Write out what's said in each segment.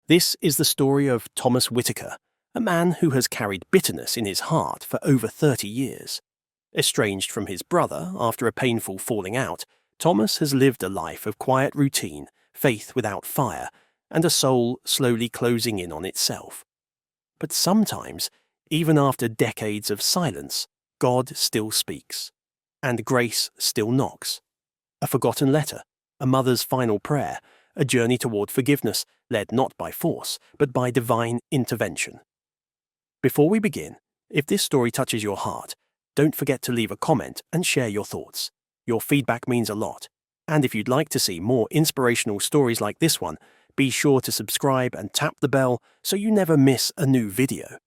This is the story of Thomas Whitaker, a man who has carried bitterness in his heart for over 30 years. Estranged from his brother after a painful falling out, Thomas has lived a life of quiet routine, faith without fire, and a soul slowly closing in on itself. But sometimes, even after decades of silence, God still speaks, and grace still knocks. A forgotten letter, a mother's final prayer, a journey toward forgiveness, led not by force, but by divine intervention. Before we begin, if this story touches your heart, don't forget to leave a comment and share your thoughts. Your feedback means a lot. And if you'd like to see more inspirational stories like this one, be sure to subscribe and tap the bell so you never miss a new video.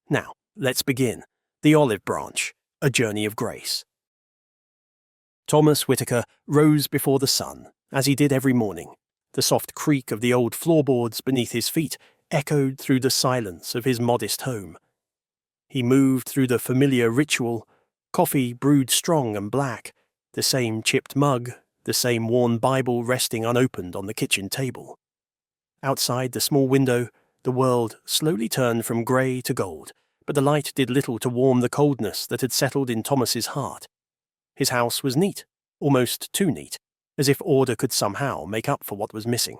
Now, let's begin. The Olive Branch, a Journey of Grace. Thomas Whitaker rose before the sun, as he did every morning. The soft creak of the old floorboards beneath his feet echoed through the silence of his modest home. He moved through the familiar ritual, coffee brewed strong and black, the same chipped mug, the same worn Bible resting unopened on the kitchen table. Outside the small window, the world slowly turned from grey to gold, but the light did little to warm the coldness that had settled in Thomas's heart. His house was neat, almost too neat, as if order could somehow make up for what was missing.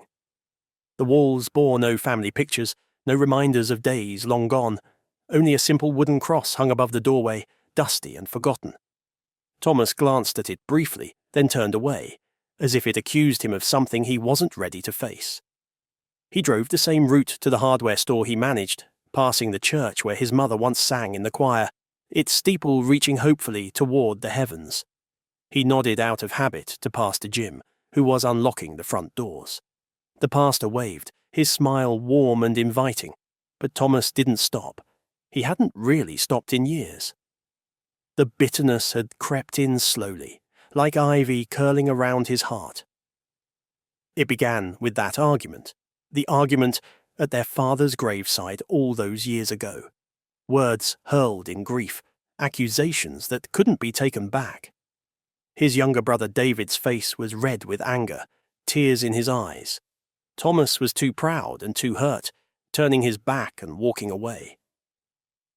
The walls bore no family pictures, no reminders of days long gone. Only a simple wooden cross hung above the doorway, dusty and forgotten. Thomas glanced at it briefly, then turned away, as if it accused him of something he wasn't ready to face. He drove the same route to the hardware store he managed, passing the church where his mother once sang in the choir, its steeple reaching hopefully toward the heavens. He nodded out of habit to Pastor Jim, who was unlocking the front doors. The pastor waved, his smile warm and inviting, but Thomas didn't stop. He hadn't really stopped in years. The bitterness had crept in slowly, like ivy curling around his heart. It began with that argument, the argument at their father's graveside all those years ago. Words hurled in grief, accusations that couldn't be taken back. His younger brother David's face was red with anger, tears in his eyes. Thomas was too proud and too hurt, turning his back and walking away.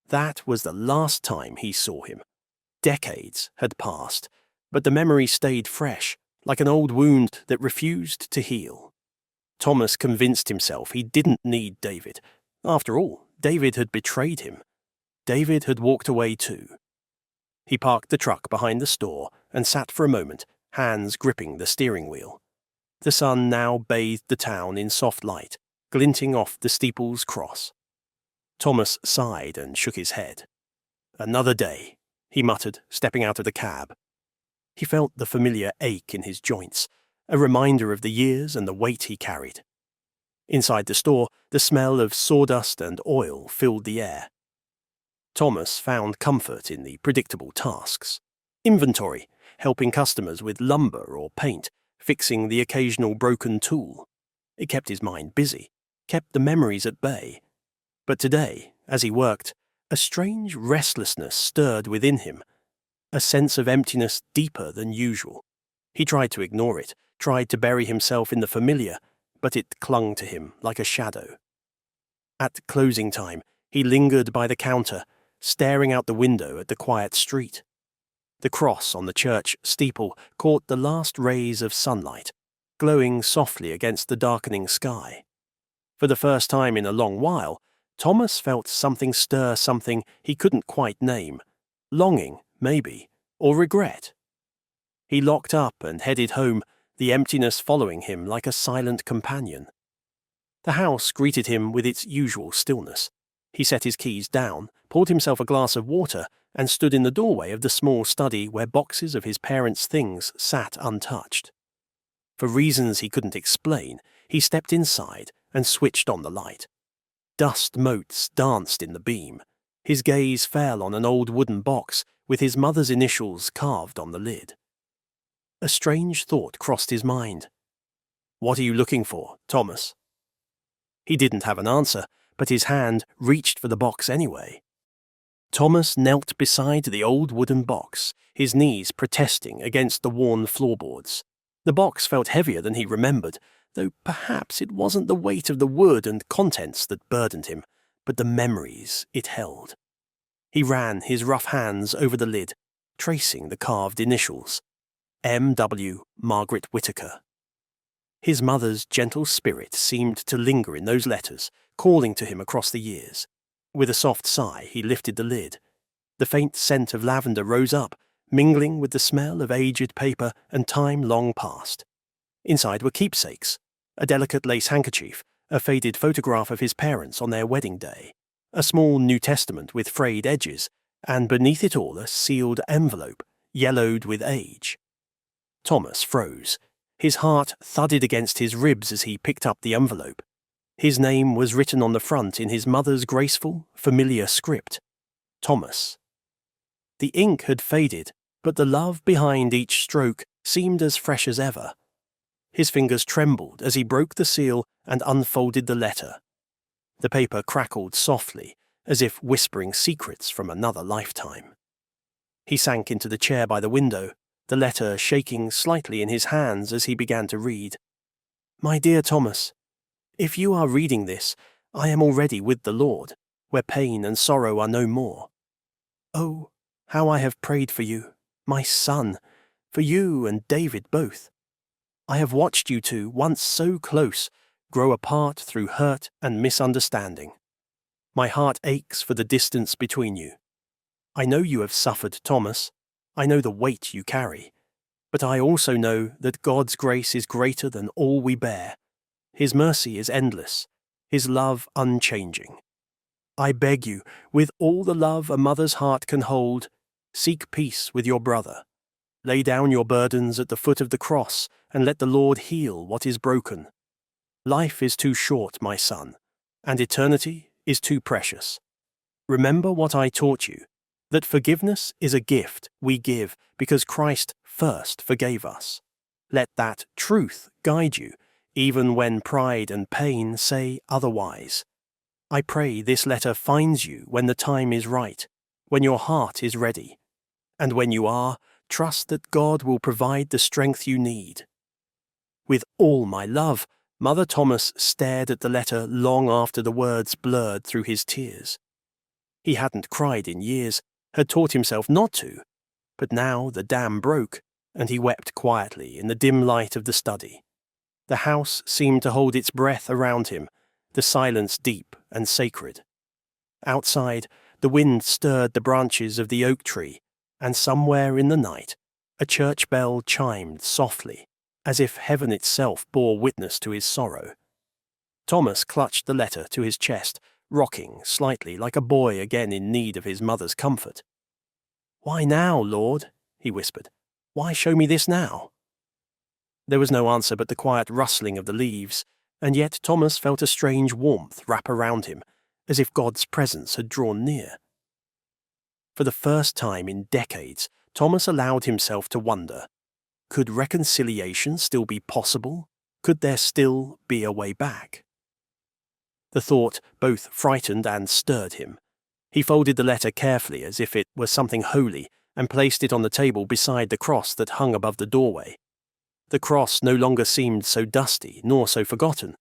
That was the last time he saw him. Decades had passed, but the memory stayed fresh, like an old wound that refused to heal. Thomas convinced himself he didn't need David. After all, David had betrayed him. David had walked away too. He parked the truck behind the store and sat for a moment, hands gripping the steering wheel. The sun now bathed the town in soft light, glinting off the steeple's cross. Thomas sighed and shook his head. Another day, he muttered, stepping out of the cab. He felt the familiar ache in his joints, a reminder of the years and the weight he carried. Inside the store, the smell of sawdust and oil filled the air. Thomas found comfort in the predictable tasks. Inventory, helping customers with lumber or paint, fixing the occasional broken tool. It kept his mind busy, kept the memories at bay. But today, as he worked, a strange restlessness stirred within him, a sense of emptiness deeper than usual. He tried to ignore it, tried to bury himself in the familiar, but it clung to him like a shadow. At closing time, he lingered by the counter, staring out the window at the quiet street. The cross on the church steeple caught the last rays of sunlight, glowing softly against the darkening sky. For the first time in a long while, Thomas felt something stir something he couldn't quite name. Longing, maybe, or regret. He locked up and headed home, the emptiness following him like a silent companion. The house greeted him with its usual stillness. He set his keys down, poured himself a glass of water, and stood in the doorway of the small study where boxes of his parents' things sat untouched. For reasons he couldn't explain, he stepped inside and switched on the light. Dust motes danced in the beam. His gaze fell on an old wooden box with his mother's initials carved on the lid. A strange thought crossed his mind. "What are you looking for, Thomas?" He didn't have an answer, but his hand reached for the box anyway. Thomas knelt beside the old wooden box, his knees protesting against the worn floorboards. The box felt heavier than he remembered, though perhaps it wasn't the weight of the wood and contents that burdened him, but the memories it held. He ran his rough hands over the lid, tracing the carved initials, M.W. Margaret Whitaker. His mother's gentle spirit seemed to linger in those letters, calling to him across the years. With a soft sigh, he lifted the lid. The faint scent of lavender rose up, mingling with the smell of aged paper and time long past. Inside were keepsakes, a delicate lace handkerchief, a faded photograph of his parents on their wedding day, a small New Testament with frayed edges, and beneath it all a sealed envelope, yellowed with age. Thomas froze. His heart thudded against his ribs as he picked up the envelope. His name was written on the front in his mother's graceful, familiar script. Thomas. The ink had faded, but the love behind each stroke seemed as fresh as ever. His fingers trembled as he broke the seal and unfolded the letter. The paper crackled softly, as if whispering secrets from another lifetime. He sank into the chair by the window, the letter shaking slightly in his hands as he began to read. My dear Thomas, if you are reading this, I am already with the Lord, where pain and sorrow are no more. Oh, how I have prayed for you, my son, for you and David both. I have watched you two, once so close, grow apart through hurt and misunderstanding. My heart aches for the distance between you. I know you have suffered, Thomas. I know the weight you carry. But I also know that God's grace is greater than all we bear. His mercy is endless, His love unchanging. I beg you, with all the love a mother's heart can hold, seek peace with your brother. Lay down your burdens at the foot of the cross and let the Lord heal what is broken. Life is too short, my son, and eternity is too precious. Remember what I taught you, that forgiveness is a gift we give because Christ first forgave us. Let that truth guide you, even when pride and pain say otherwise. I pray this letter finds you when the time is right, when your heart is ready. And when you are, trust that God will provide the strength you need. With all my love, Mother Thomas stared at the letter long after the words blurred through his tears. He hadn't cried in years, had taught himself not to, but now the dam broke, and he wept quietly in the dim light of the study. The house seemed to hold its breath around him, the silence deep and sacred. Outside, the wind stirred the branches of the oak tree, and somewhere in the night, a church bell chimed softly, as if heaven itself bore witness to his sorrow. Thomas clutched the letter to his chest, rocking slightly like a boy again in need of his mother's comfort. "Why now, Lord?" he whispered. "Why show me this now?" There was no answer but the quiet rustling of the leaves, and yet Thomas felt a strange warmth wrap around him, as if God's presence had drawn near. For the first time in decades, Thomas allowed himself to wonder, could reconciliation still be possible? Could there still be a way back? The thought both frightened and stirred him. He folded the letter carefully as if it were something holy and placed it on the table beside the cross that hung above the doorway. The cross no longer seemed so dusty nor so forgotten.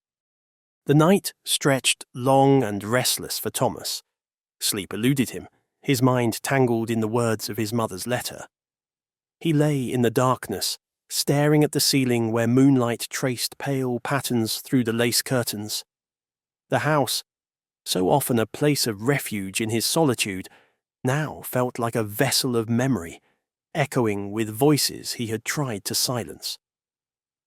The night stretched long and restless for Thomas. Sleep eluded him, his mind tangled in the words of his mother's letter. He lay in the darkness, staring at the ceiling where moonlight traced pale patterns through the lace curtains. The house, so often a place of refuge in his solitude, now felt like a vessel of memory, echoing with voices he had tried to silence.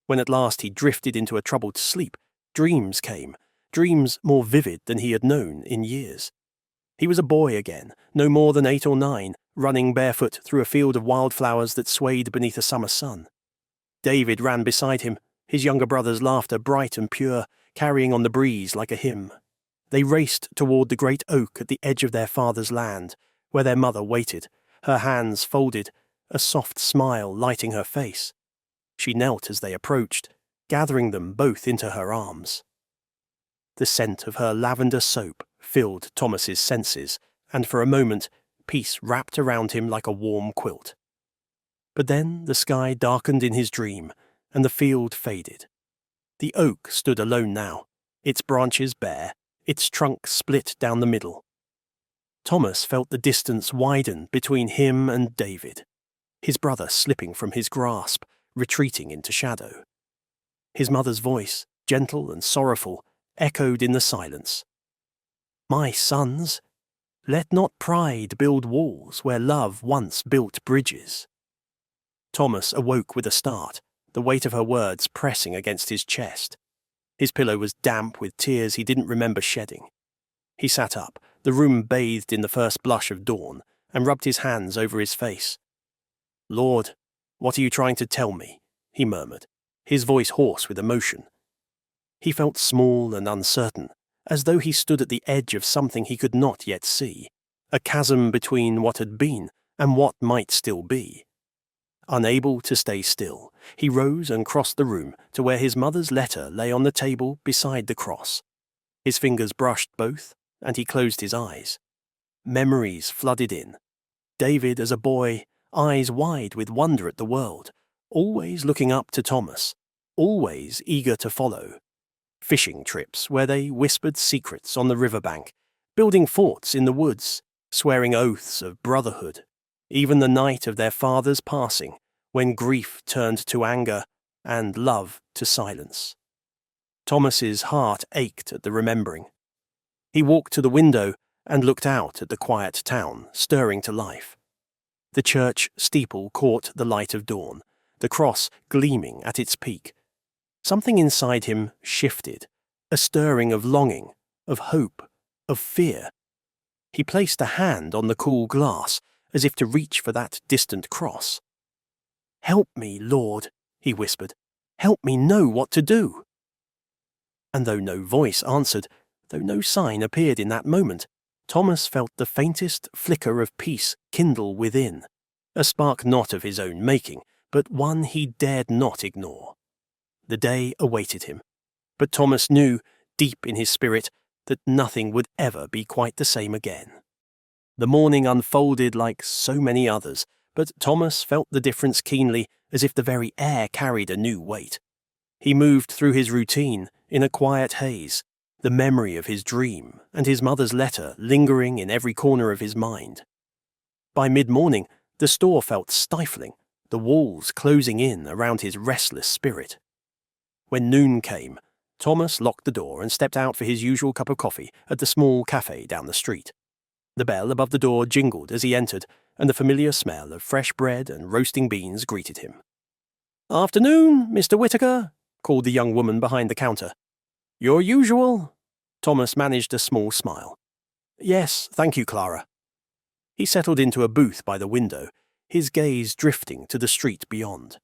When at last he drifted into a troubled sleep, dreams came, dreams more vivid than he had known in years. He was a boy again, no more than 8 or 9, running barefoot through a field of wildflowers that swayed beneath a summer sun. David ran beside him, his younger brother's laughter bright and pure, carrying on the breeze like a hymn. They raced toward the great oak at the edge of their father's land, where their mother waited, her hands folded, a soft smile lighting her face. She knelt as they approached, gathering them both into her arms. The scent of her lavender soap filled Thomas's senses, and for a moment peace wrapped around him like a warm quilt. But then the sky darkened in his dream, and the field faded. The oak stood alone now, its branches bare, its trunk split down the middle. Thomas felt the distance widen between him and David, his brother slipping from his grasp, retreating into shadow. His mother's voice, gentle and sorrowful, echoed in the silence. "My sons, let not pride build walls where love once built bridges." Thomas awoke with a start, the weight of her words pressing against his chest. His pillow was damp with tears he didn't remember shedding. He sat up, the room bathed in the first blush of dawn, and rubbed his hands over his face. "Lord, what are you trying to tell me?" he murmured, his voice hoarse with emotion. He felt small and uncertain, as though he stood at the edge of something he could not yet see, a chasm between what had been and what might still be. Unable to stay still, he rose and crossed the room to where his mother's letter lay on the table beside the cross. His fingers brushed both, and he closed his eyes. Memories flooded in. David as a boy, eyes wide with wonder at the world, always looking up to Thomas, always eager to follow. Fishing trips where they whispered secrets on the riverbank, building forts in the woods, swearing oaths of brotherhood. Even the night of their father's passing, when grief turned to anger and love to silence. Thomas's heart ached at the remembering. He walked to the window and looked out at the quiet town, stirring to life. The church steeple caught the light of dawn, the cross gleaming at its peak. Something inside him shifted, a stirring of longing, of hope, of fear. He placed a hand on the cool glass, as if to reach for that distant cross. "Help me, Lord," he whispered. "Help me know what to do." And though no voice answered, though no sign appeared in that moment, Thomas felt the faintest flicker of peace kindle within, a spark not of his own making, but one he dared not ignore. The day awaited him, but Thomas knew, deep in his spirit, that nothing would ever be quite the same again. The morning unfolded like so many others, but Thomas felt the difference keenly, as if the very air carried a new weight. He moved through his routine in a quiet haze, the memory of his dream and his mother's letter lingering in every corner of his mind. By mid-morning, the store felt stifling, the walls closing in around his restless spirit. When noon came, Thomas locked the door and stepped out for his usual cup of coffee at the small cafe down the street. The bell above the door jingled as he entered, and the familiar smell of fresh bread and roasting beans greeted him. "Afternoon, Mr. Whitaker," called the young woman behind the counter. "Your usual?" Thomas managed a small smile. "Yes, thank you, Clara." He settled into a booth by the window, his gaze drifting to the street beyond.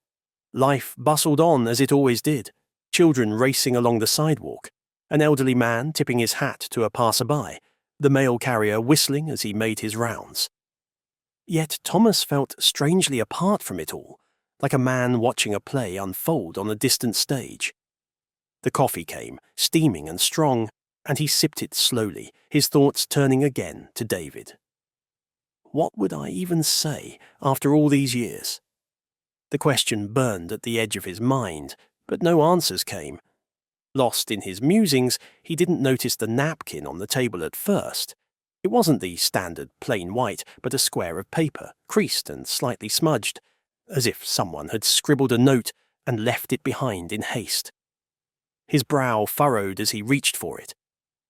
Life bustled on as it always did, children racing along the sidewalk, an elderly man tipping his hat to a passerby, the mail carrier whistling as he made his rounds. Yet Thomas felt strangely apart from it all, like a man watching a play unfold on a distant stage. The coffee came, steaming and strong, and he sipped it slowly, his thoughts turning again to David. What would I even say after all these years? The question burned at the edge of his mind, but no answers came. Lost in his musings, he didn't notice the napkin on the table at first. It wasn't the standard plain white, but a square of paper, creased and slightly smudged, as if someone had scribbled a note and left it behind in haste. His brow furrowed as he reached for it.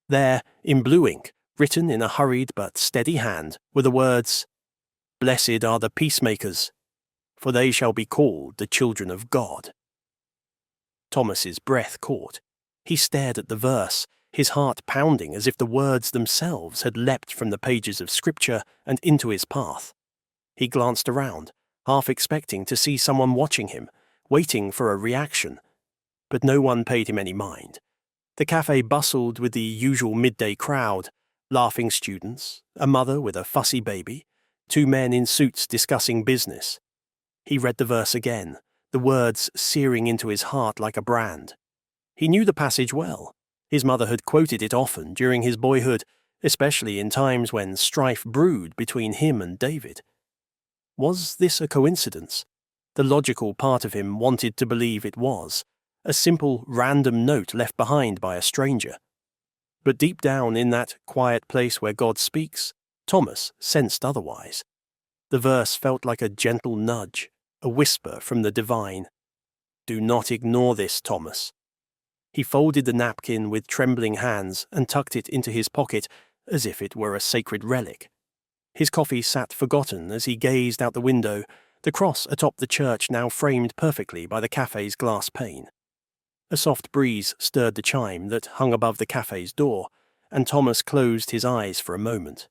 There, in blue ink, written in a hurried but steady hand, were the words, "Blessed are the peacemakers, for they shall be called the children of God." Thomas's breath caught. He stared at the verse, his heart pounding as if the words themselves had leapt from the pages of Scripture and into his path. He glanced around, half expecting to see someone watching him, waiting for a reaction. But no one paid him any mind. The cafe bustled with the usual midday crowd, laughing students, a mother with a fussy baby, two men in suits discussing business. He read the verse again, the words searing into his heart like a brand. He knew the passage well. His mother had quoted it often during his boyhood, especially in times when strife brewed between him and David. Was this a coincidence? The logical part of him wanted to believe it was, a simple, random note left behind by a stranger. But deep down in that quiet place where God speaks, Thomas sensed otherwise. The verse felt like a gentle nudge, a whisper from the divine. Do not ignore this, Thomas. He folded the napkin with trembling hands and tucked it into his pocket as if it were a sacred relic. His coffee sat forgotten as he gazed out the window, the cross atop the church now framed perfectly by the cafe's glass pane. A soft breeze stirred the chime that hung above the cafe's door, and Thomas closed his eyes for a moment.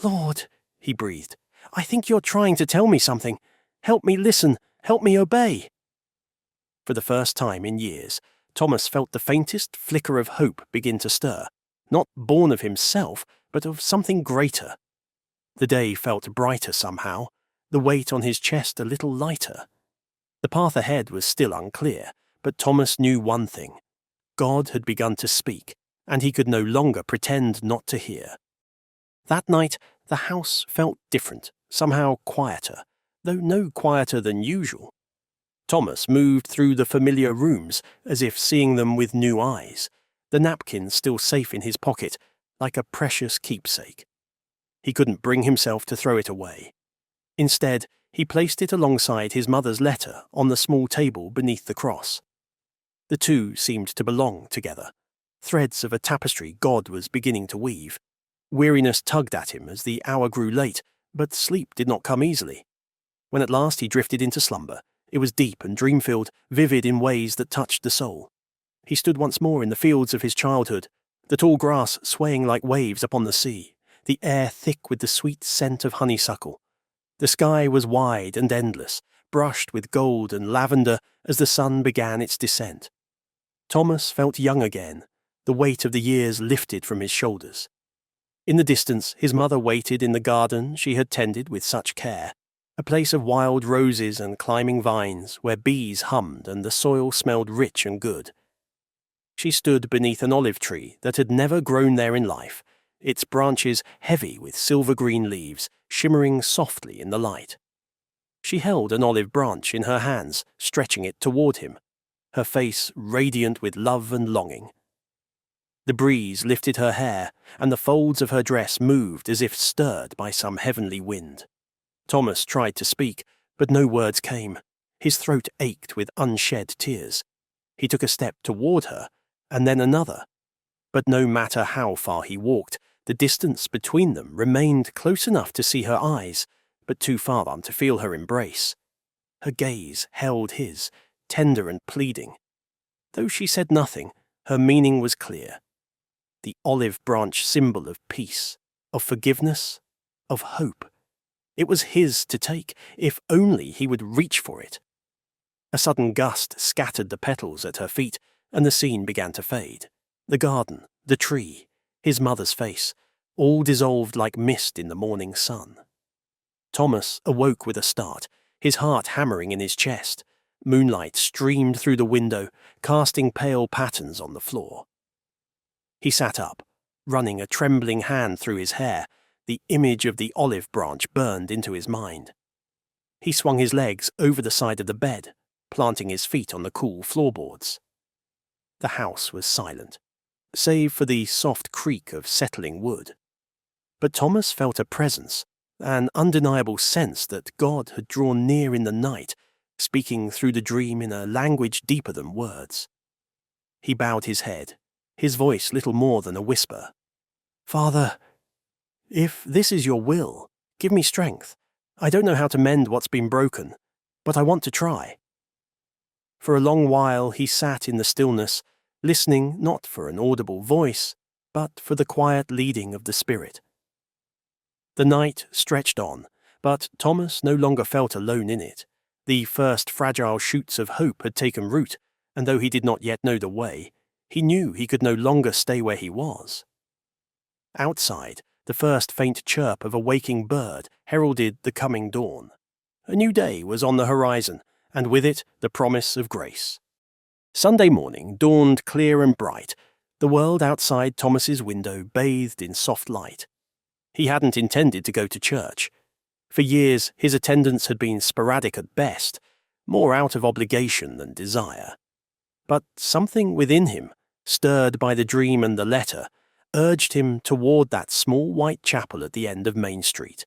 Lord, he breathed, I think you're trying to tell me something. Help me listen, help me obey. For the first time in years, Thomas felt the faintest flicker of hope begin to stir, not born of himself, but of something greater. The day felt brighter somehow, the weight on his chest a little lighter. The path ahead was still unclear, but Thomas knew one thing. God had begun to speak, and he could no longer pretend not to hear. That night, the house felt different, somehow quieter, though no quieter than usual. Thomas moved through the familiar rooms as if seeing them with new eyes, the napkin still safe in his pocket, like a precious keepsake. He couldn't bring himself to throw it away. Instead, he placed it alongside his mother's letter on the small table beneath the cross. The two seemed to belong together, threads of a tapestry God was beginning to weave. Weariness tugged at him as the hour grew late, but sleep did not come easily. When at last he drifted into slumber, it was deep and dream-filled, vivid in ways that touched the soul. He stood once more in the fields of his childhood, the tall grass swaying like waves upon the sea, the air thick with the sweet scent of honeysuckle. The sky was wide and endless, brushed with gold and lavender as the sun began its descent. Thomas felt young again, the weight of the years lifted from his shoulders. In the distance, his mother waited in the garden she had tended with such care, a place of wild roses and climbing vines where bees hummed and the soil smelled rich and good. She stood beneath an olive tree that had never grown there in life, its branches heavy with silver-green leaves, shimmering softly in the light. She held an olive branch in her hands, stretching it toward him, her face radiant with love and longing. The breeze lifted her hair, and the folds of her dress moved as if stirred by some heavenly wind. Thomas tried to speak, but no words came. His throat ached with unshed tears. He took a step toward her, and then another. But no matter how far he walked, the distance between them remained close enough to see her eyes, but too far on to feel her embrace. Her gaze held his, tender and pleading. Though she said nothing, her meaning was clear. The olive branch symbol of peace, of forgiveness, of hope. It was his to take, if only he would reach for it. A sudden gust scattered the petals at her feet, and the scene began to fade. The garden, the tree, his mother's face, all dissolved like mist in the morning sun. Thomas awoke with a start, his heart hammering in his chest. Moonlight streamed through the window, casting pale patterns on the floor. He sat up, running a trembling hand through his hair. The image of the olive branch burned into his mind. He swung his legs over the side of the bed, planting his feet on the cool floorboards. The house was silent, save for the soft creak of settling wood. But Thomas felt a presence, an undeniable sense that God had drawn near in the night, speaking through the dream in a language deeper than words. He bowed his head, his voice little more than a whisper. Father, if this is your will, give me strength. I don't know how to mend what's been broken, but I want to try. For a long while he sat in the stillness, listening not for an audible voice, but for the quiet leading of the Spirit. The night stretched on, but Thomas no longer felt alone in it. The first fragile shoots of hope had taken root, and though he did not yet know the way, he knew he could no longer stay where he was. Outside, the first faint chirp of a waking bird heralded the coming dawn. A new day was on the horizon, and with it the promise of grace. Sunday morning dawned clear and bright, the world outside Thomas's window bathed in soft light. He hadn't intended to go to church. For years his attendance had been sporadic at best, more out of obligation than desire. But something within him, stirred by the dream and the letter, urged him toward that small white chapel at the end of Main Street.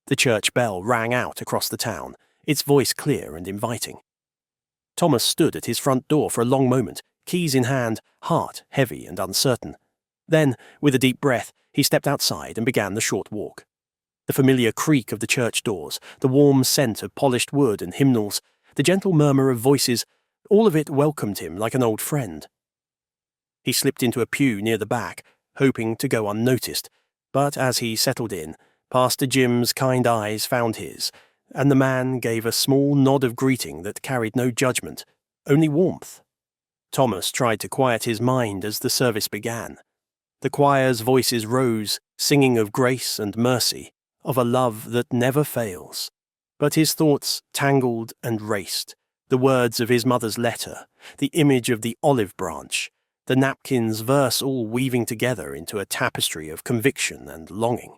The church bell rang out across the town, its voice clear and inviting. Thomas stood at his front door for a long moment, keys in hand, heart heavy and uncertain. Then, with a deep breath, he stepped outside and began the short walk. The familiar creak of the church doors, the warm scent of polished wood and hymnals, the gentle murmur of voices, all of it welcomed him like an old friend. He slipped into a pew near the back, hoping to go unnoticed, but as he settled in, Pastor Jim's kind eyes found his, and the man gave a small nod of greeting that carried no judgment, only warmth. Thomas tried to quiet his mind as the service began. The choir's voices rose, singing of grace and mercy, of a love that never fails. But his thoughts tangled and raced, the words of his mother's letter, the image of the olive branch, the napkin's verse all weaving together into a tapestry of conviction and longing.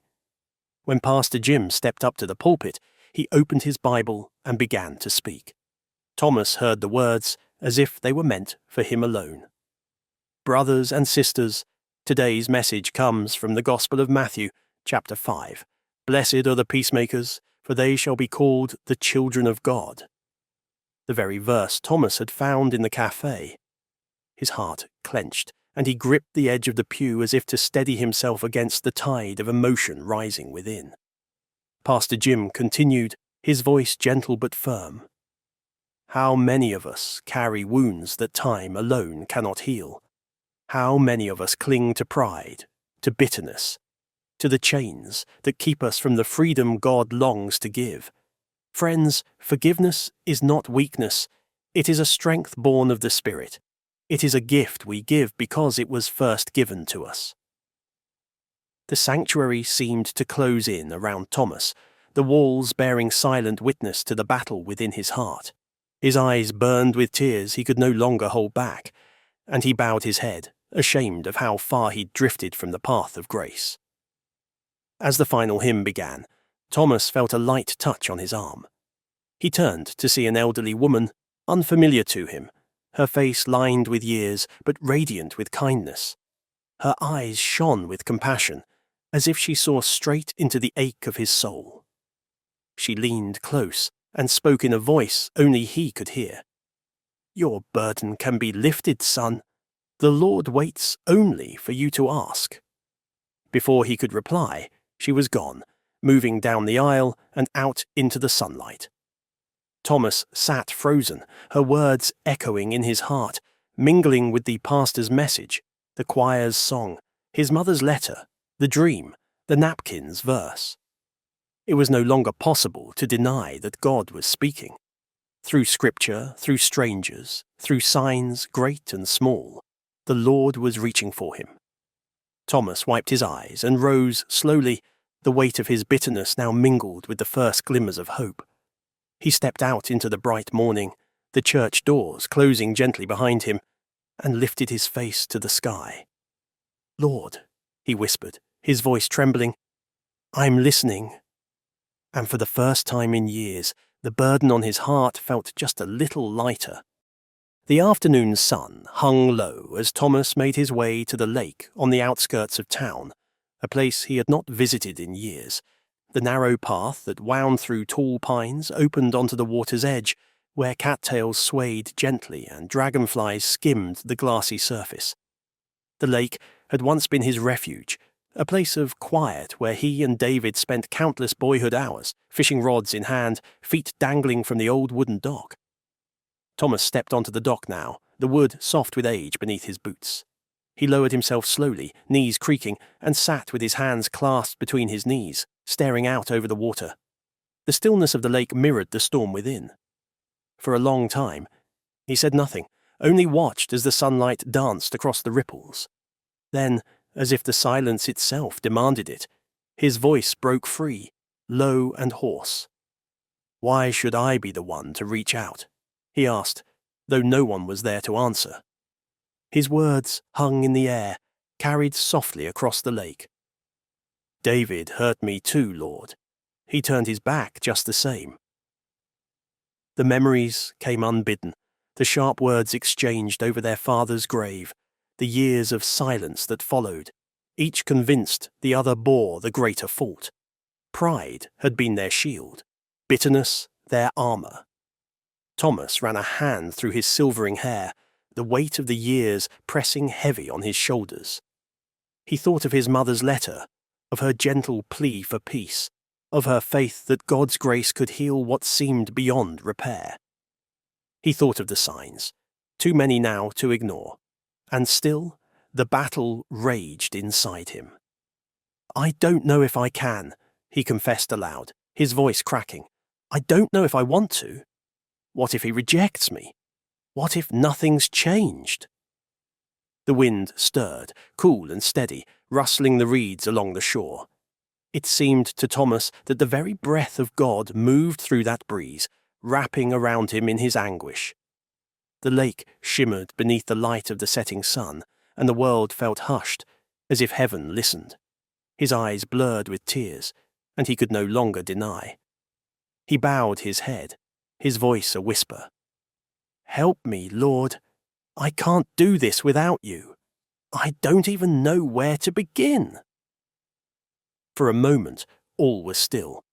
When Pastor Jim stepped up to the pulpit, he opened his Bible and began to speak. Thomas heard the words as if they were meant for him alone. Brothers and sisters, today's message comes from the Gospel of Matthew, chapter 5. Blessed are the peacemakers, for they shall be called the children of God. The very verse Thomas had found in the cafe. His heart clenched, and he gripped the edge of the pew as if to steady himself against the tide of emotion rising within. Pastor Jim continued, his voice gentle but firm. How many of us carry wounds that time alone cannot heal? How many of us cling to pride, to bitterness, to the chains that keep us from the freedom God longs to give? Friends, forgiveness is not weakness. It is a strength born of the Spirit. It is a gift we give because it was first given to us. The sanctuary seemed to close in around Thomas, the walls bearing silent witness to the battle within his heart. His eyes burned with tears he could no longer hold back, and he bowed his head, ashamed of how far he'd drifted from the path of grace. As the final hymn began, Thomas felt a light touch on his arm. He turned to see an elderly woman, unfamiliar to him, her face lined with years but radiant with kindness. Her eyes shone with compassion, as if she saw straight into the ache of his soul. She leaned close and spoke in a voice only he could hear. Your burden can be lifted, son. The Lord waits only for you to ask. Before he could reply, she was gone, moving down the aisle and out into the sunlight. Thomas sat frozen, her words echoing in his heart, mingling with the pastor's message, the choir's song, his mother's letter, the dream, the napkin's verse. It was no longer possible to deny that God was speaking. Through scripture, through strangers, through signs great and small, the Lord was reaching for him. Thomas wiped his eyes and rose slowly, the weight of his bitterness now mingled with the first glimmers of hope. He stepped out into the bright morning, the church doors closing gently behind him, and lifted his face to the sky. Lord, he whispered, his voice trembling, I'm listening. And for the first time in years, the burden on his heart felt just a little lighter. The afternoon sun hung low as Thomas made his way to the lake on the outskirts of town, a place he had not visited in years. The narrow path that wound through tall pines opened onto the water's edge, where cattails swayed gently and dragonflies skimmed the glassy surface. The lake had once been his refuge, a place of quiet where he and David spent countless boyhood hours, fishing rods in hand, feet dangling from the old wooden dock. Thomas stepped onto the dock now, the wood soft with age beneath his boots. He lowered himself slowly, knees creaking, and sat with his hands clasped between his knees, staring out over the water. The stillness of the lake mirrored the storm within. For a long time, he said nothing, only watched as the sunlight danced across the ripples. Then, as if the silence itself demanded it, his voice broke free, low and hoarse. Why should I be the one to reach out? He asked, though no one was there to answer. His words hung in the air, carried softly across the lake. David hurt me too, Lord. He turned his back just the same. The memories came unbidden, the sharp words exchanged over their father's grave, the years of silence that followed, each convinced the other bore the greater fault. Pride had been their shield, bitterness their armour. Thomas ran a hand through his silvering hair, the weight of the years pressing heavy on his shoulders. He thought of his mother's letter, of her gentle plea for peace, of her faith that God's grace could heal what seemed beyond repair. He thought of the signs, too many now to ignore, and still the battle raged inside him. "I don't know if I can," he confessed aloud, his voice cracking. "I don't know if I want to. What if he rejects me? What if nothing's changed?" The wind stirred, cool and steady, rustling the reeds along the shore. It seemed to Thomas that the very breath of God moved through that breeze, wrapping around him in his anguish. The lake shimmered beneath the light of the setting sun, and the world felt hushed, as if heaven listened. His eyes blurred with tears, and he could no longer deny. He bowed his head, his voice a whisper. "Help me, Lord. I can't do this without you. I don't even know where to begin." For a moment, all was still.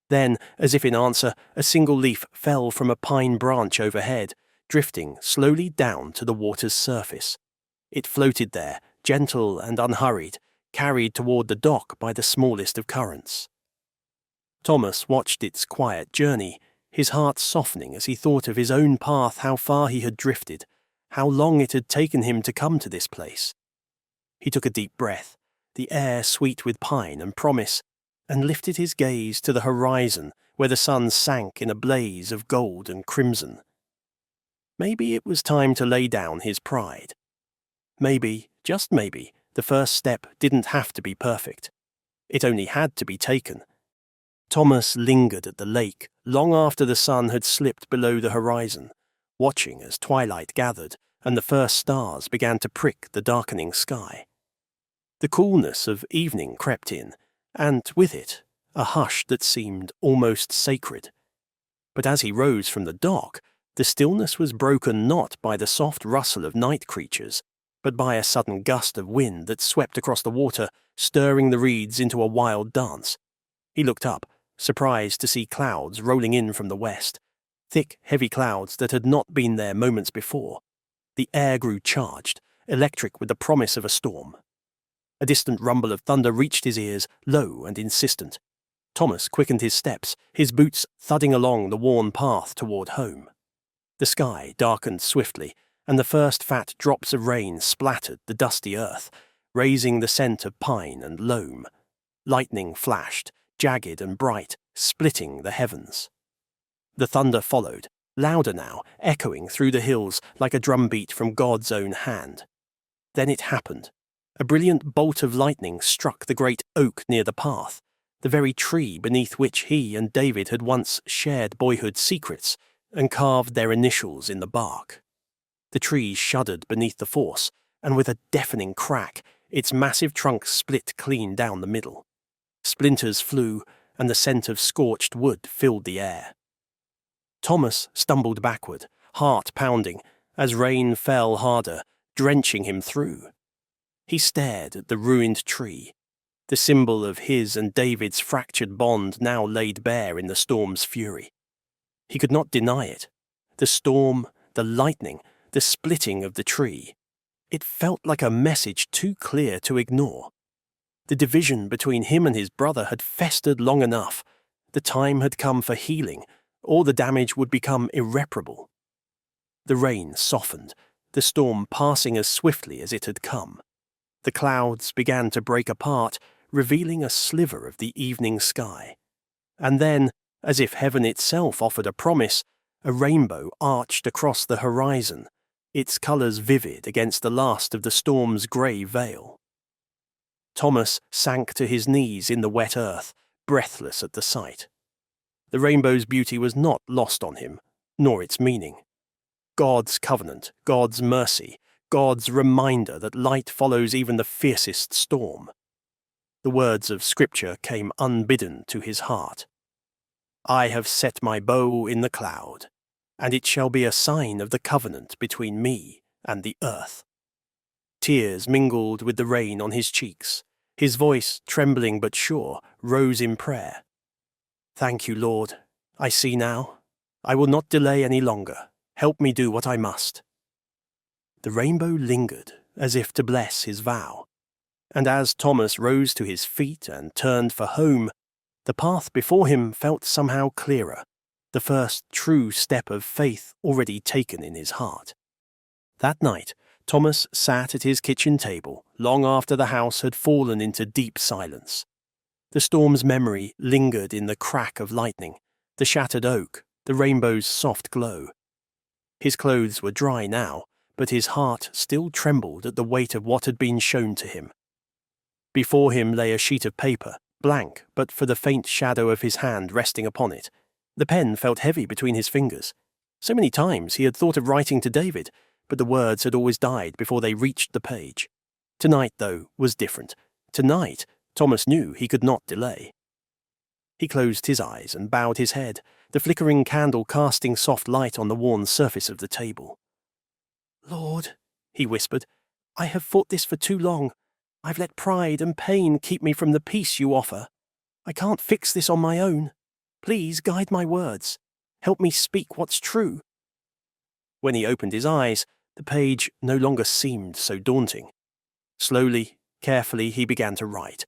Then, as if in answer, a single leaf fell from a pine branch overhead, drifting slowly down to the water's surface. It floated there, gentle and unhurried, carried toward the dock by the smallest of currents. Thomas watched its quiet journey, his heart softening as he thought of his own path, how far he had drifted, how long it had taken him to come to this place. He took a deep breath, the air sweet with pine and promise, and lifted his gaze to the horizon where the sun sank in a blaze of gold and crimson. Maybe it was time to lay down his pride. Maybe, just maybe, the first step didn't have to be perfect. It only had to be taken. Thomas lingered at the lake long after the sun had slipped below the horizon, watching as twilight gathered and the first stars began to prick the darkening sky. The coolness of evening crept in, and with it, a hush that seemed almost sacred. But as he rose from the dock, the stillness was broken not by the soft rustle of night creatures, but by a sudden gust of wind that swept across the water, stirring the reeds into a wild dance. He looked up, surprised to see clouds rolling in from the west, thick, heavy clouds that had not been there moments before. The air grew charged, electric with the promise of a storm. A distant rumble of thunder reached his ears, low and insistent. Thomas quickened his steps, his boots thudding along the worn path toward home. The sky darkened swiftly, and the first fat drops of rain splattered the dusty earth, raising the scent of pine and loam. Lightning flashed, jagged and bright, splitting the heavens. The thunder followed, louder now, echoing through the hills like a drumbeat from God's own hand. Then it happened. A brilliant bolt of lightning struck the great oak near the path, the very tree beneath which he and David had once shared boyhood secrets and carved their initials in the bark. The tree shuddered beneath the force, and with a deafening crack, its massive trunk split clean down the middle. Splinters flew, and the scent of scorched wood filled the air. Thomas stumbled backward, heart pounding, as rain fell harder, drenching him through. He stared at the ruined tree, the symbol of his and David's fractured bond now laid bare in the storm's fury. He could not deny it. The storm, the lightning, the splitting of the tree. It felt like a message too clear to ignore. The division between him and his brother had festered long enough. The time had come for healing, or the damage would become irreparable. The rain softened, the storm passing as swiftly as it had come. The clouds began to break apart, revealing a sliver of the evening sky. And then, as if heaven itself offered a promise, a rainbow arched across the horizon, its colours vivid against the last of the storm's grey veil. Thomas sank to his knees in the wet earth, breathless at the sight. The rainbow's beauty was not lost on him, nor its meaning. God's covenant, God's mercy, God's reminder that light follows even the fiercest storm. The words of Scripture came unbidden to his heart. "I have set my bow in the cloud. and it shall be a sign of the covenant between me and the earth." Tears mingled with the rain on his cheeks. His voice, trembling but sure, rose in prayer. "Thank you, Lord. I see now. I will not delay any longer. Help me do what I must." The rainbow lingered, as if to bless his vow. And as Thomas rose to his feet and turned for home, the path before him felt somehow clearer, the first true step of faith already taken in his heart. That night, Thomas sat at his kitchen table long after the house had fallen into deep silence. The storm's memory lingered in the crack of lightning, the shattered oak, the rainbow's soft glow. His clothes were dry now, but his heart still trembled at the weight of what had been shown to him. Before him lay a sheet of paper, blank but for the faint shadow of his hand resting upon it. The pen felt heavy between his fingers. So many times he had thought of writing to David, but the words had always died before they reached the page. Tonight, though, was different. Tonight, Thomas knew he could not delay. He closed his eyes and bowed his head, the flickering candle casting soft light on the worn surface of the table. "Lord," he whispered, "I have fought this for too long. I've let pride and pain keep me from the peace you offer. I can't fix this on my own. Please guide my words. Help me speak what's true." When he opened his eyes, the page no longer seemed so daunting. Slowly, carefully, he began to write.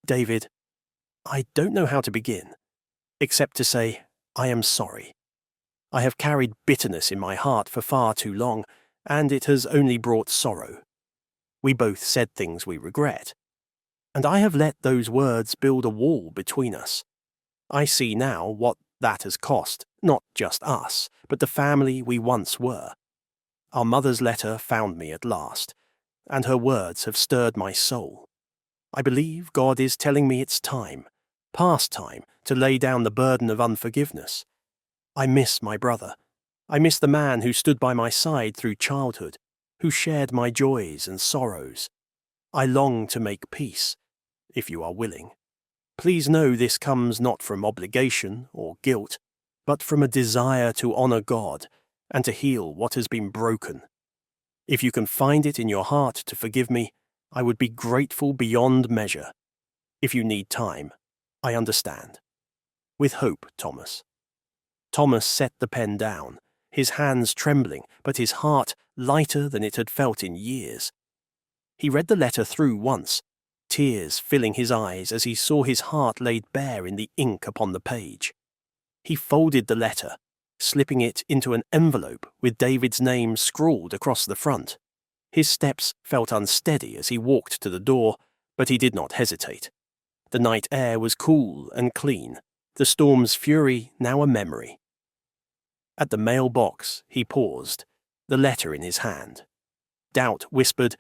"David, I don't know how to begin, except to say I am sorry. I have carried bitterness in my heart for far too long, and it has only brought sorrow. We both said things we regret, and I have let those words build a wall between us. I see now what that has cost, not just us, but the family we once were. Our mother's letter found me at last, and her words have stirred my soul. I believe God is telling me it's time, past time, to lay down the burden of unforgiveness. I miss my brother. I miss the man who stood by my side through childhood, who shared my joys and sorrows. I long to make peace, if you are willing. Please know this comes not from obligation or guilt, but from a desire to honor God and to heal what has been broken. If you can find it in your heart to forgive me, I would be grateful beyond measure. If you need time, I understand. With hope, Thomas." Thomas set the pen down, his hands trembling, but his heart lighter than it had felt in years. He read the letter through once, tears filling his eyes as he saw his heart laid bare in the ink upon the page. He folded the letter, slipping it into an envelope with David's name scrawled across the front. His steps felt unsteady as he walked to the door, but he did not hesitate. The night air was cool and clean, the storm's fury now a memory. At the mailbox, he paused, the letter in his hand. Doubt whispered,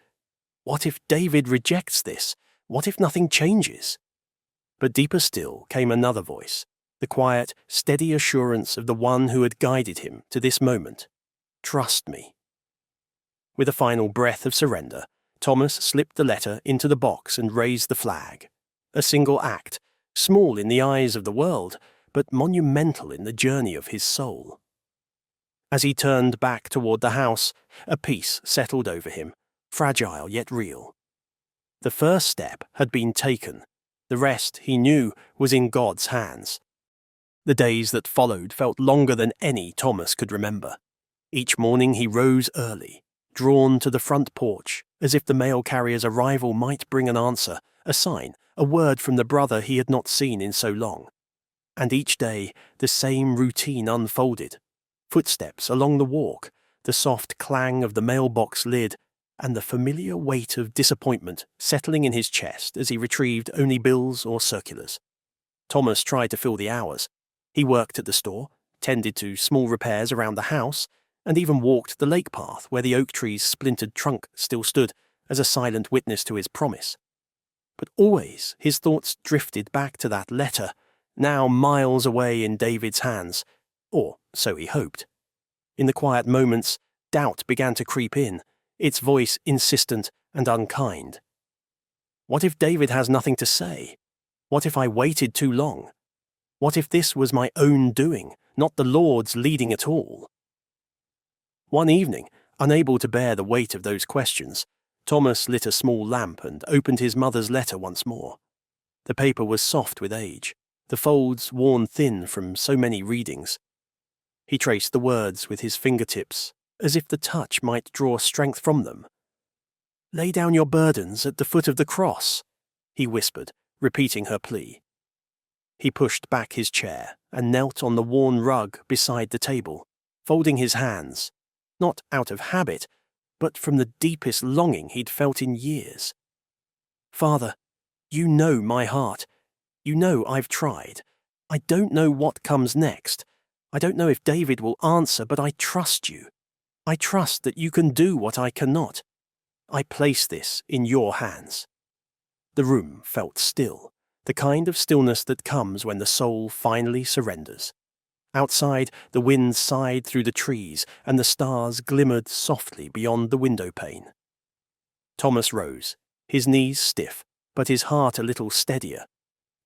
"What if David rejects this? What if nothing changes?" But deeper still came another voice, the quiet, steady assurance of the one who had guided him to this moment. "Trust me." With a final breath of surrender, Thomas slipped the letter into the box and raised the flag. A single act, small in the eyes of the world, but monumental in the journey of his soul. As he turned back toward the house, a peace settled over him, fragile yet real. The first step had been taken. The rest, he knew, was in God's hands. The days that followed felt longer than any Thomas could remember. Each morning he rose early, drawn to the front porch, as if the mail carrier's arrival might bring an answer, a sign, a word from the brother he had not seen in so long. And each day the same routine unfolded. Footsteps along the walk, the soft clang of the mailbox lid, and the familiar weight of disappointment settling in his chest as he retrieved only bills or circulars. Thomas tried to fill the hours. He worked at the store, tended to small repairs around the house, and even walked the lake path where the oak tree's splintered trunk still stood as a silent witness to his promise. But always his thoughts drifted back to that letter, now miles away in David's hands, or so he hoped. In the quiet moments, doubt began to creep in, its voice insistent and unkind. What if David has nothing to say? What if I waited too long? What if this was my own doing, not the Lord's leading at all? One evening, unable to bear the weight of those questions, Thomas lit a small lamp and opened his mother's letter once more. The paper was soft with age, the folds worn thin from so many readings. He traced the words with his fingertips, as if the touch might draw strength from them. "Lay down your burdens at the foot of the cross," he whispered, repeating her plea. He pushed back his chair and knelt on the worn rug beside the table, folding his hands, not out of habit, but from the deepest longing he'd felt in years. "Father, you know my heart. You know I've tried. I don't know what comes next. I don't know if David will answer, but I trust you. I trust that you can do what I cannot. I place this in your hands." The room felt still, the kind of stillness that comes when the soul finally surrenders. Outside, the wind sighed through the trees and the stars glimmered softly beyond the window pane. Thomas rose, his knees stiff, but his heart a little steadier.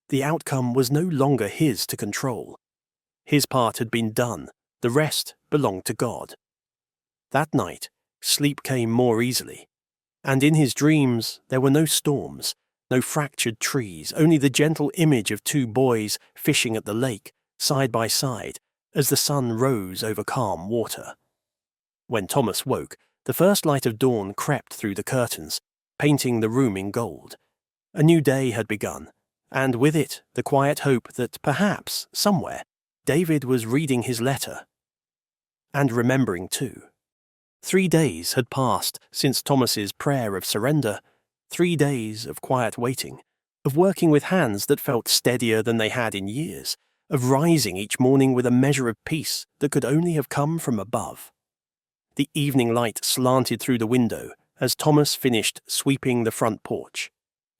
The outcome was no longer his to control. His part had been done, the rest belonged to God. That night, sleep came more easily, and in his dreams there were no storms, no fractured trees, only the gentle image of two boys fishing at the lake, side by side, as the sun rose over calm water. When Thomas woke, the first light of dawn crept through the curtains, painting the room in gold. A new day had begun, and with it the quiet hope that perhaps, somewhere, David was reading his letter. And remembering too. 3 days had passed since Thomas's prayer of surrender, 3 days of quiet waiting, of working with hands that felt steadier than they had in years, of rising each morning with a measure of peace that could only have come from above. The evening light slanted through the window as Thomas finished sweeping the front porch.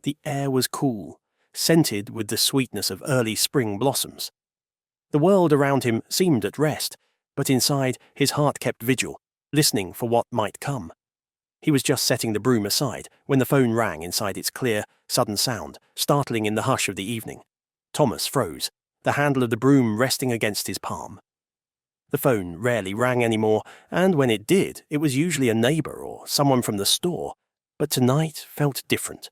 The air was cool, scented with the sweetness of early spring blossoms. The world around him seemed at rest, but inside his heart kept vigil, listening for what might come. He was just setting the broom aside when the phone rang inside its clear, sudden sound, startling in the hush of the evening. Thomas froze, the handle of the broom resting against his palm. The phone rarely rang anymore, and when it did, it was usually a neighbor or someone from the store, but tonight felt different.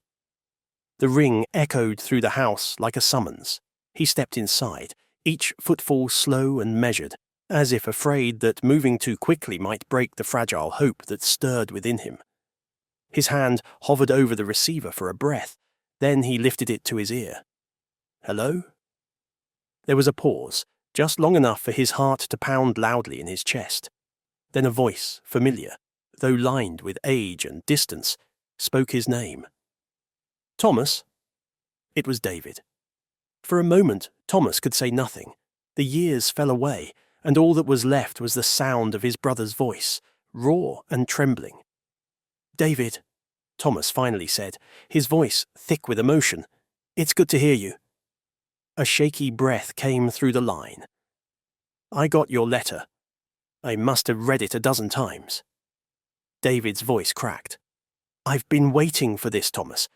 The ring echoed through the house like a summons. He stepped inside, each footfall slow and measured, as if afraid that moving too quickly might break the fragile hope that stirred within him. His hand hovered over the receiver for a breath, then he lifted it to his ear. "Hello?" There was a pause, just long enough for his heart to pound loudly in his chest. Then a voice, familiar, though lined with age and distance, spoke his name. "Thomas?" It was David. For a moment, Thomas could say nothing. The years fell away, and all that was left was the sound of his brother's voice, raw and trembling. "David," Thomas finally said, his voice thick with emotion, "it's good to hear you." A shaky breath came through the line. "I got your letter. I must have read it a dozen times." David's voice cracked. "I've been waiting for this, Thomas.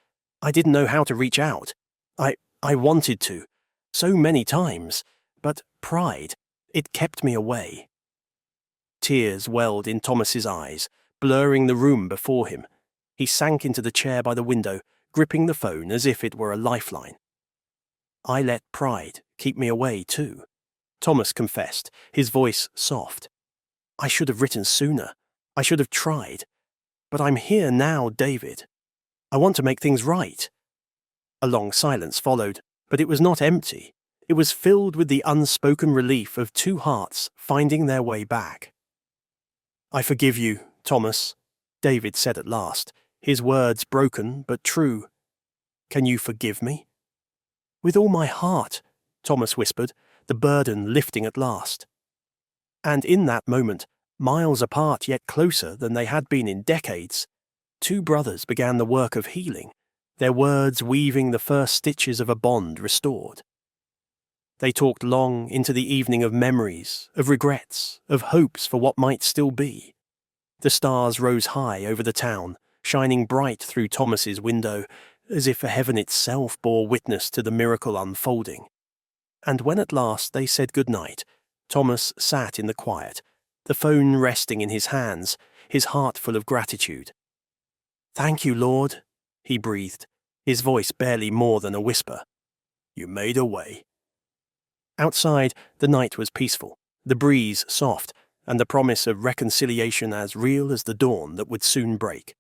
I didn't know how to reach out. I wanted to, so many times, but pride, it kept me away." Tears welled in Thomas's eyes, blurring the room before him. He sank into the chair by the window, gripping the phone as if it were a lifeline. "I let pride keep me away too," Thomas confessed, his voice soft. "I should have written sooner. I should have tried. But I'm here now, David. I want to make things right." A long silence followed, but it was not empty. It was filled with the unspoken relief of two hearts finding their way back. "I forgive you, Thomas," David said at last, his words broken but true. "Can you forgive me?" "With all my heart," Thomas whispered, the burden lifting at last. And in that moment, miles apart yet closer than they had been in decades, two brothers began the work of healing, their words weaving the first stitches of a bond restored. They talked long into the evening of memories, of regrets, of hopes for what might still be. The stars rose high over the town, shining bright through Thomas's window, as if heaven itself bore witness to the miracle unfolding. And when at last they said good night, Thomas sat in the quiet, the phone resting in his hands, his heart full of gratitude. "Thank you, Lord," he breathed, his voice barely more than a whisper. "You made a way." Outside, the night was peaceful, the breeze soft, and the promise of reconciliation as real as the dawn that would soon break.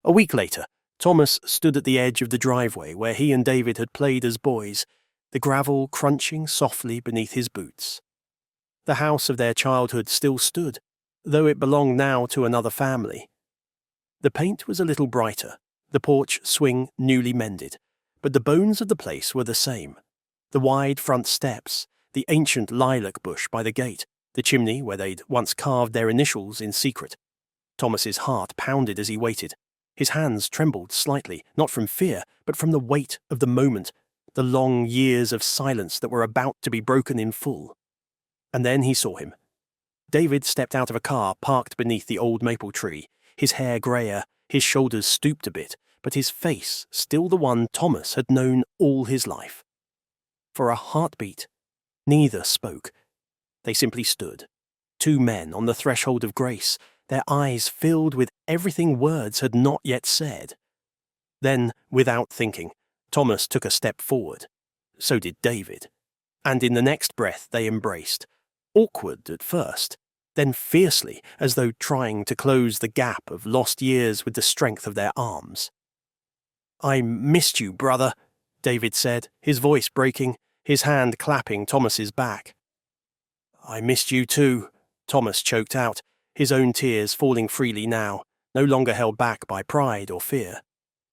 A week later, Thomas stood at the edge of the driveway where he and David had played as boys, the gravel crunching softly beneath his boots. The house of their childhood still stood, though it belonged now to another family. The paint was a little brighter, the porch swing newly mended, but the bones of the place were the same. The wide front steps, the ancient lilac bush by the gate, the chimney where they'd once carved their initials in secret. Thomas's heart pounded as he waited. His hands trembled slightly, not from fear, but from the weight of the moment, the long years of silence that were about to be broken in full. And then he saw him. David stepped out of a car parked beneath the old maple tree, his hair greyer, his shoulders stooped a bit, but his face still the one Thomas had known all his life. For a heartbeat, neither spoke. They simply stood, two men on the threshold of grace, their eyes filled with everything words had not yet said. Then, without thinking, Thomas took a step forward. So did David. And in the next breath they embraced, awkward at first, then fiercely, as though trying to close the gap of lost years with the strength of their arms. "I missed you, brother," David said, his voice breaking, his hand clapping Thomas's back. "I missed you too," Thomas choked out, his own tears falling freely now, no longer held back by pride or fear.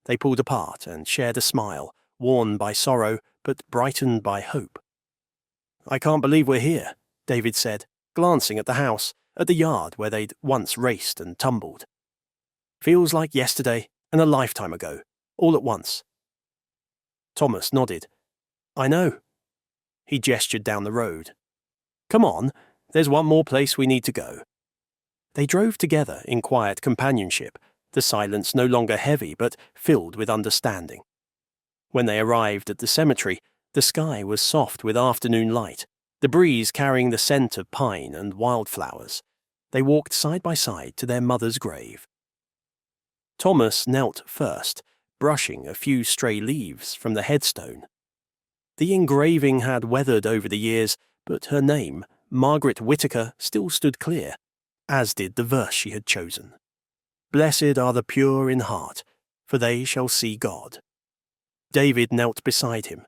They pulled apart and shared a smile, worn by sorrow, but brightened by hope. "I can't believe we're here," David said, glancing at the house, at the yard where they'd once raced and tumbled. "Feels like yesterday and a lifetime ago, all at once." Thomas nodded. "I know." He gestured down the road. "Come on, there's one more place we need to go." They drove together in quiet companionship, the silence no longer heavy but filled with understanding. When they arrived at the cemetery, the sky was soft with afternoon light, the breeze carrying the scent of pine and wildflowers. They walked side by side to their mother's grave. Thomas knelt first, brushing a few stray leaves from the headstone. The engraving had weathered over the years, but her name, Margaret Whitaker, still stood clear, as did the verse she had chosen. "Blessed are the pure in heart, for they shall see God." David knelt beside him.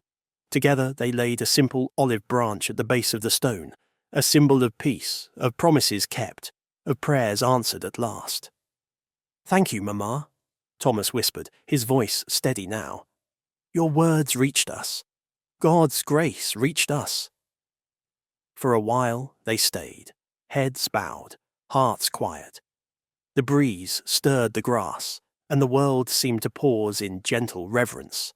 Together they laid a simple olive branch at the base of the stone, a symbol of peace, of promises kept, of prayers answered at last. "Thank you, Mama," Thomas whispered, his voice steady now. "Your words reached us. God's grace reached us." For a while they stayed, heads bowed, hearts quiet. The breeze stirred the grass, and the world seemed to pause in gentle reverence.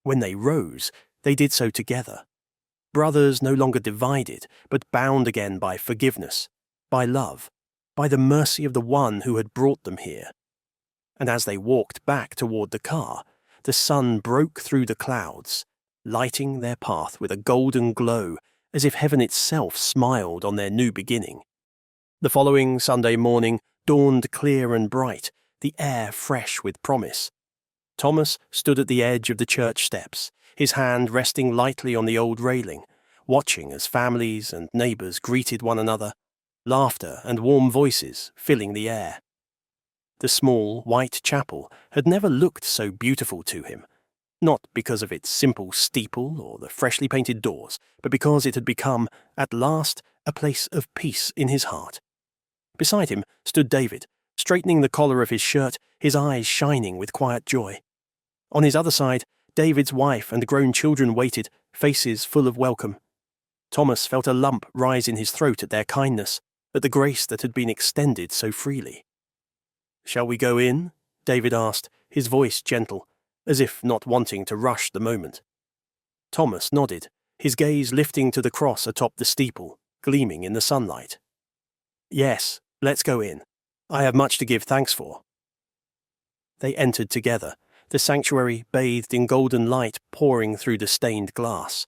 When they rose, they did so together. Brothers no longer divided, but bound again by forgiveness, by love, by the mercy of the one who had brought them here. And as they walked back toward the car, the sun broke through the clouds, lighting their path with a golden glow, as if heaven itself smiled on their new beginning. The following Sunday morning dawned clear and bright, the air fresh with promise. Thomas stood at the edge of the church steps, his hand resting lightly on the old railing, watching as families and neighbours greeted one another, laughter and warm voices filling the air. The small, white chapel had never looked so beautiful to him, not because of its simple steeple or the freshly painted doors, but because it had become, at last, a place of peace in his heart. Beside him stood David, straightening the collar of his shirt, his eyes shining with quiet joy. On his other side, David's wife and grown children waited, faces full of welcome. Thomas felt a lump rise in his throat at their kindness, at the grace that had been extended so freely. "Shall we go in?" David asked, his voice gentle, as if not wanting to rush the moment. Thomas nodded, his gaze lifting to the cross atop the steeple, gleaming in the sunlight. "Yes, let's go in. I have much to give thanks for." They entered together, the sanctuary bathed in golden light pouring through the stained glass.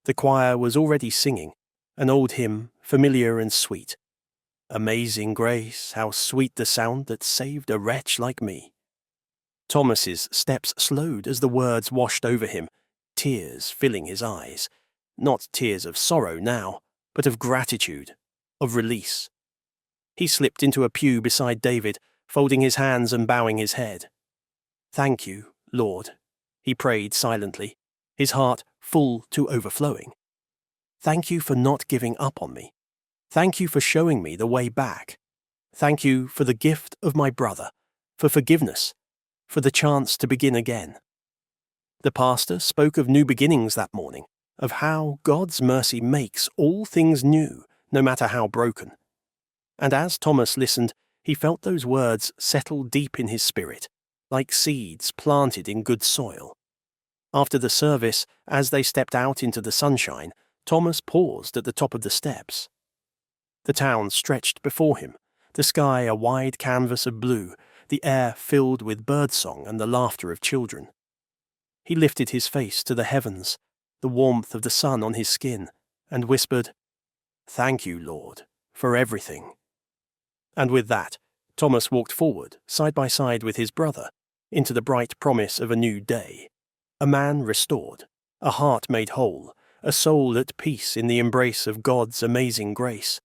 The choir was already singing, an old hymn, familiar and sweet. Amazing grace, how sweet the sound that saved a wretch like me. Thomas's steps slowed as the words washed over him, tears filling his eyes. Not tears of sorrow now, but of gratitude, of release. He slipped into a pew beside David, folding his hands and bowing his head. "Thank you, Lord," he prayed silently, his heart full to overflowing. "Thank you for not giving up on me. Thank you for showing me the way back. Thank you for the gift of my brother, for forgiveness, for the chance to begin again." The pastor spoke of new beginnings that morning, of how God's mercy makes all things new, no matter how broken. And as Thomas listened, he felt those words settle deep in his spirit, like seeds planted in good soil. After the service, as they stepped out into the sunshine, Thomas paused at the top of the steps. The town stretched before him, the sky a wide canvas of blue, the air filled with birdsong and the laughter of children. He lifted his face to the heavens, the warmth of the sun on his skin, and whispered, "Thank you, Lord, for everything." And with that, Thomas walked forward, side by side with his brother, into the bright promise of a new day. A man restored, a heart made whole, a soul at peace in the embrace of God's amazing grace.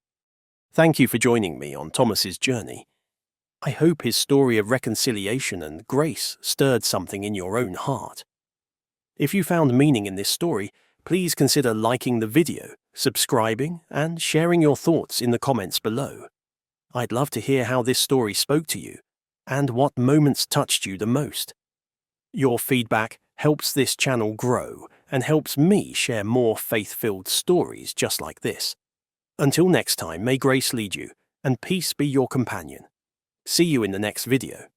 Thank you for joining me on Thomas's journey. I hope his story of reconciliation and grace stirred something in your own heart. If you found meaning in this story, please consider liking the video, subscribing, and sharing your thoughts in the comments below. I'd love to hear how this story spoke to you, and what moments touched you the most. Your feedback helps this channel grow and helps me share more faith-filled stories just like this. Until next time, may grace lead you, and peace be your companion. See you in the next video.